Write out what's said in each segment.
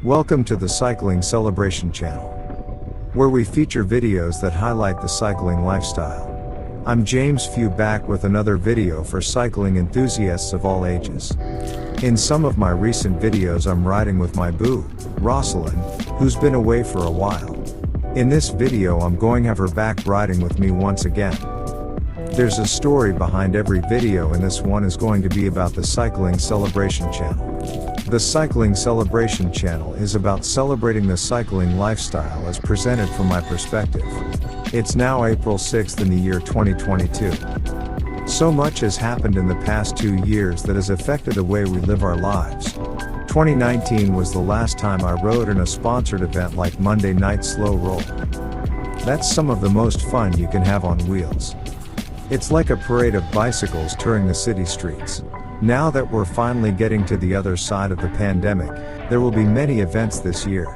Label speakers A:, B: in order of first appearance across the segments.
A: Welcome to the Cycling Celebration channel, where we feature videos that highlight the cycling lifestyle. I'm James Few, back with another video for cycling enthusiasts of all ages. In some of my recent videos I'm riding with my boo, Rosalind, who's been away for a while. In this video I'm going to have her back riding with me once again. There's a story behind every video, and this one is going to be about the Cycling Celebration channel. The Cycling Celebration channel is about celebrating the cycling lifestyle as presented from my perspective. It's now April 6th in the year 2022. So much has happened in the past 2 years that has affected the way we live our lives. 2019 was the last time I rode in a sponsored event like Monday Night Slow Roll. That's some of the most fun you can have on wheels. It's like a parade of bicycles touring the city streets. Now that we're finally getting to the other side of the pandemic, there will be many events this year.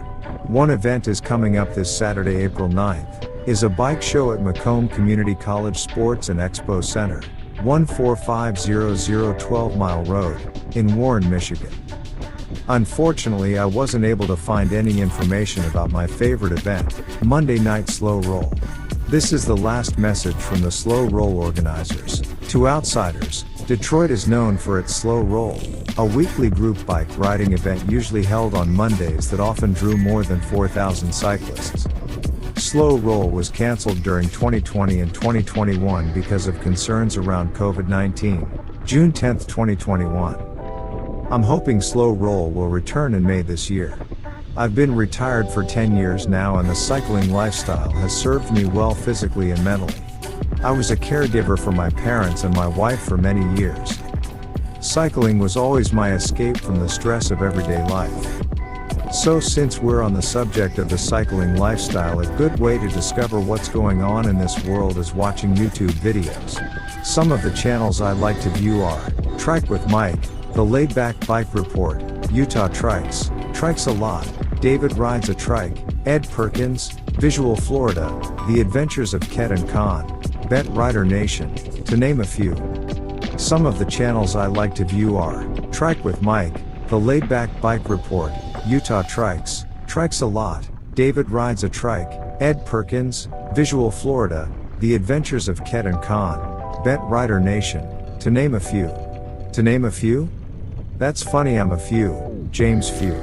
A: One event is coming up this Saturday, April 9th, is a bike show at Macomb Community College Sports and Expo Center, 14500 12 Mile Road, in Warren, Michigan. Unfortunately, I wasn't able to find any information about my favorite event, Monday Night Slow Roll. This is the last message from the Slow Roll organizers. To outsiders, Detroit is known for its Slow Roll, a weekly group bike riding event usually held on Mondays that often drew more than 4,000 cyclists. Slow Roll was canceled during 2020 and 2021 because of concerns around COVID-19, June 10, 2021. I'm hoping Slow Roll will return in May this year. I've been retired for 10 years now, and the cycling lifestyle has served me well physically and mentally. I was a caregiver for my parents and my wife for many years. Cycling was always my escape from the stress of everyday life. So since we're on the subject of the cycling lifestyle, a good way to discover what's going on in this world is watching YouTube videos. Some of the channels I like to view are Trike with Mike, The Laid Back Bike Report, Utah Trikes, Trikes a Lot, David Rides a Trike, Ed Perkins, Visual Florida, The Adventures of Ket and Con, Bent Rider Nation, to name a few. Some of the channels I like to view are Trike with Mike, The Laid Back Bike Report, Utah Trikes, Trikes a Lot, David Rides a Trike, Ed Perkins, Visual Florida, The Adventures of Ket and Con, Bent Rider Nation, to name a few. To name a few? That's funny, I'm a few, James Few.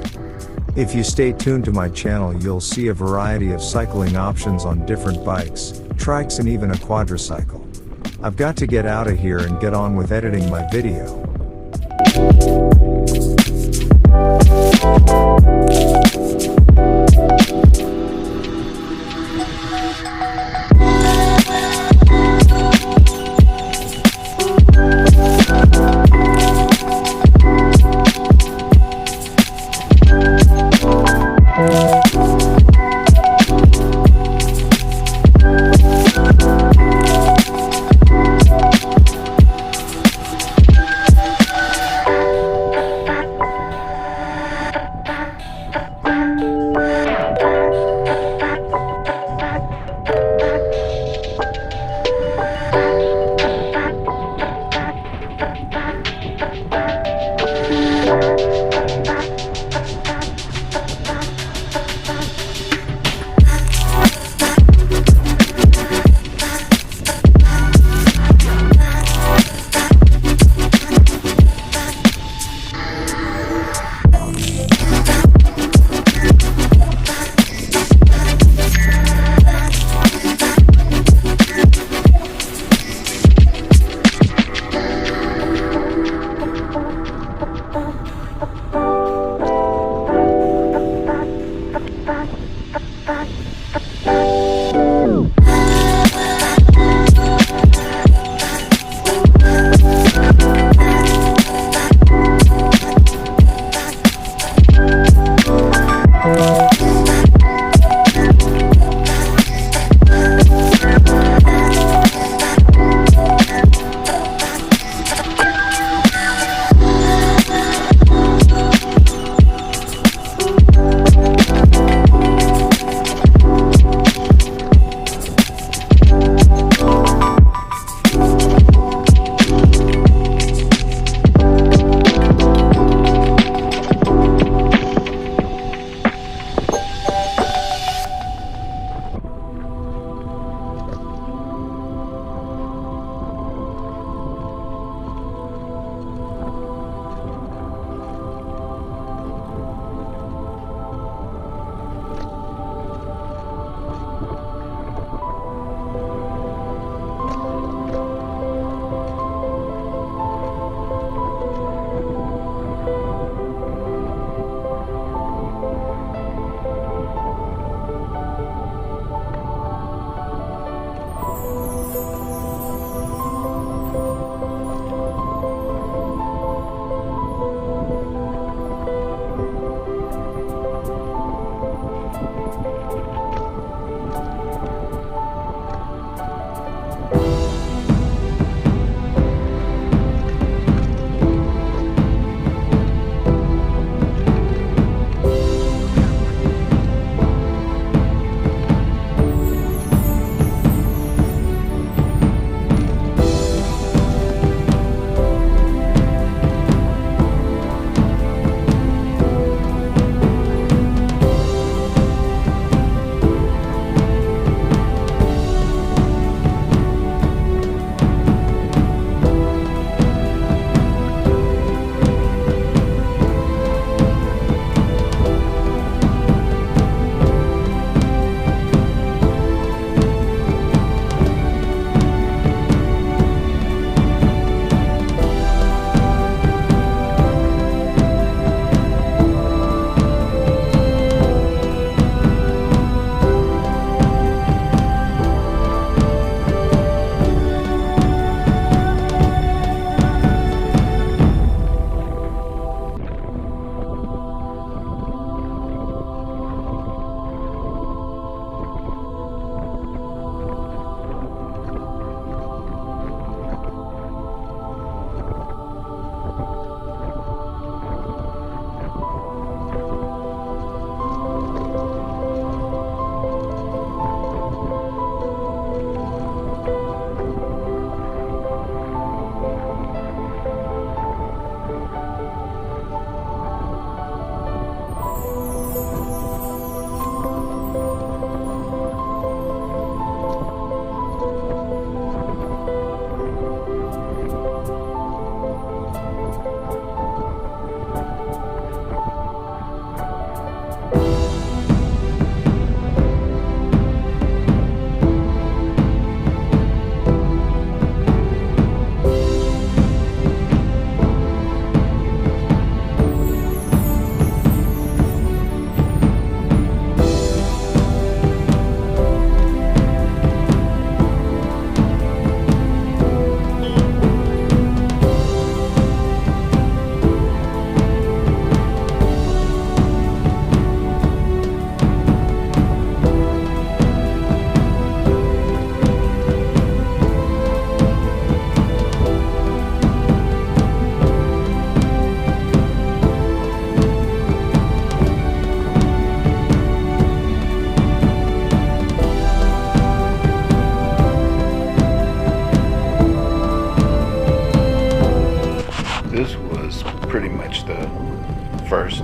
A: If you stay tuned to my channel, you'll see a variety of cycling options on different bikes, trikes, and even a quadricycle. I've got to get out of here and get on with editing my video.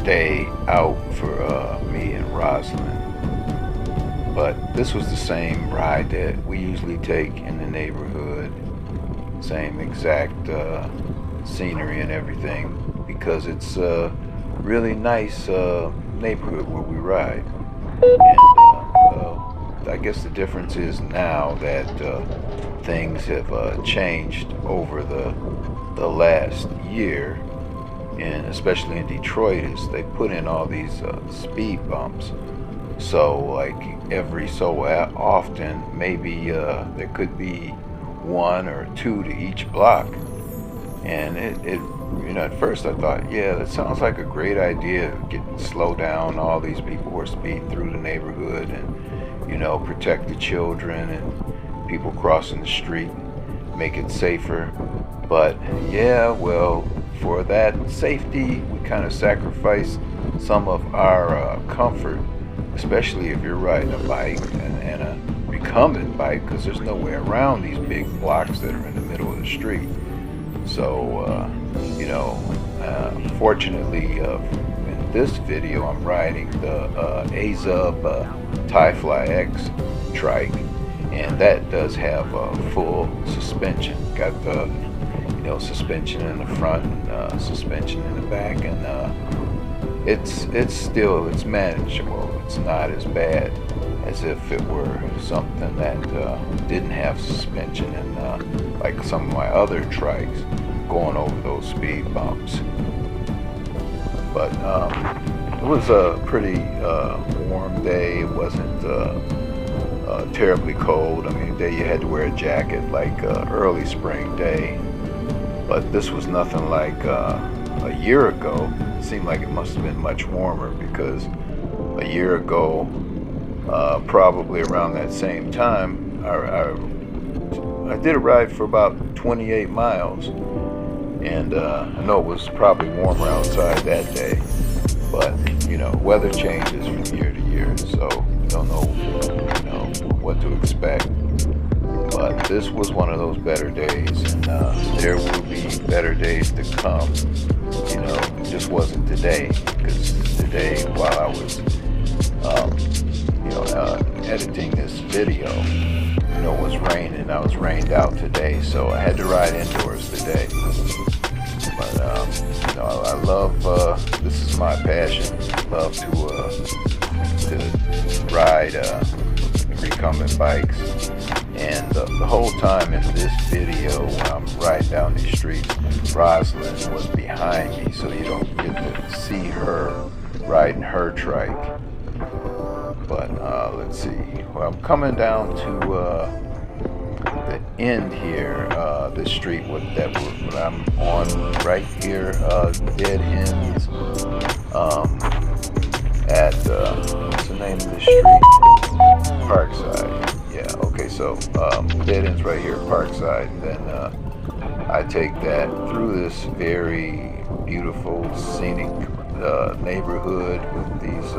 B: day out for me and Rosalind. But this was the same ride that we usually take in the neighborhood. Same exact scenery and everything, because it's a really nice neighborhood where we ride. And well, I guess the difference is now that things have changed over the last year, and especially in Detroit, is they put in all these speed bumps. So like every so often, maybe there could be one or two to each block. And it at first I thought, yeah, that sounds like a great idea, slow down all these people who are speeding through the neighborhood, and protect the children and people crossing the street, make it safer. But yeah, well, for that safety, we kind of sacrifice some of our comfort, especially if you're riding a bike and a recumbent bike, because there's no way around these big blocks that are in the middle of the street. So, fortunately, in this video, I'm riding the Azub Tyfly X trike, and that does have full suspension. Got the suspension in the front and suspension in the back, and it's manageable. It's not as bad as if it were something that didn't have suspension, and like some of my other trikes going over those speed bumps. But it was a pretty warm day. It wasn't terribly cold. I mean, a day you had to wear a jacket, like early spring day. But this was nothing like a year ago. It seemed like it must have been much warmer, because a year ago, probably around that same time, I did a ride for about 28 miles. And I know it was probably warmer outside that day, but weather changes from year to year, so you don't know what to expect. But this was one of those better days, and there will be better days to come. It just wasn't today, because today, while I was editing this video, it was raining. I was rained out today, so I had to ride indoors today. But I love, this is my passion. I love to ride recumbent bikes. And the whole time in this video, when I'm riding down these streets, Rosalind was behind me, so you don't get to see her riding her trike. But let's see. Well, I'm coming down to the end here, this street that I'm on right here, Dead Ends, at what's the name of the street? Parkside. Yeah. Okay. So Dead Ends right here, Parkside. And then I take that through this very beautiful scenic neighborhood with these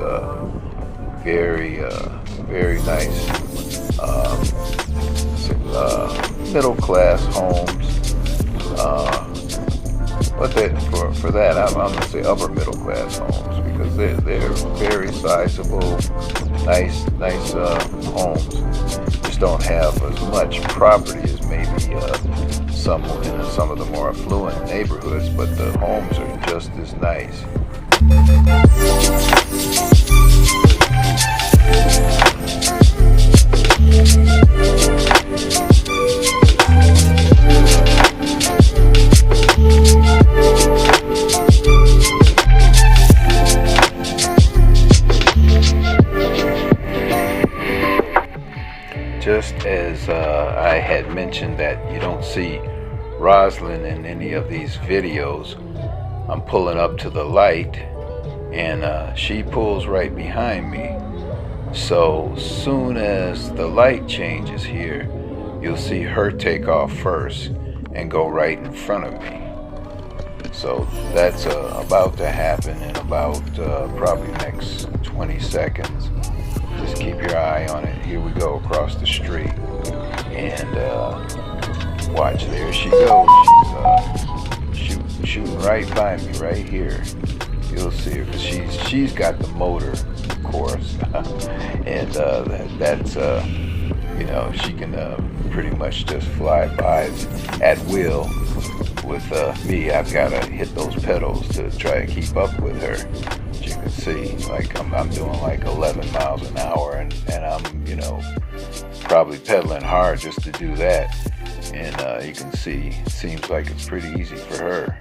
B: very nice middle class homes. But for that, I'm going to say upper middle class homes, because they're very sizable, nice homes. Just don't have as much property as maybe some in some of the more affluent neighborhoods, but the homes are just as nice. Just as I had mentioned that you don't see Rosalind in any of these videos, I'm pulling up to the light, and she pulls right behind me. So soon as the light changes here, you'll see her take off first and go right in front of me. So that's about to happen in about probably next 20 seconds. Just keep your eye on it. Here we go across the street, and watch, there she goes. She's shooting right by me right here. You'll see her because she's got the motor, of course, and that's you know, she can pretty much just fly by at will. With me, I've got to hit those pedals to try to keep up with her. As you can see, like I'm doing like 11 miles an hour, and I'm, you know, probably pedaling hard just to do that. And you can see, it seems like it's pretty easy for her.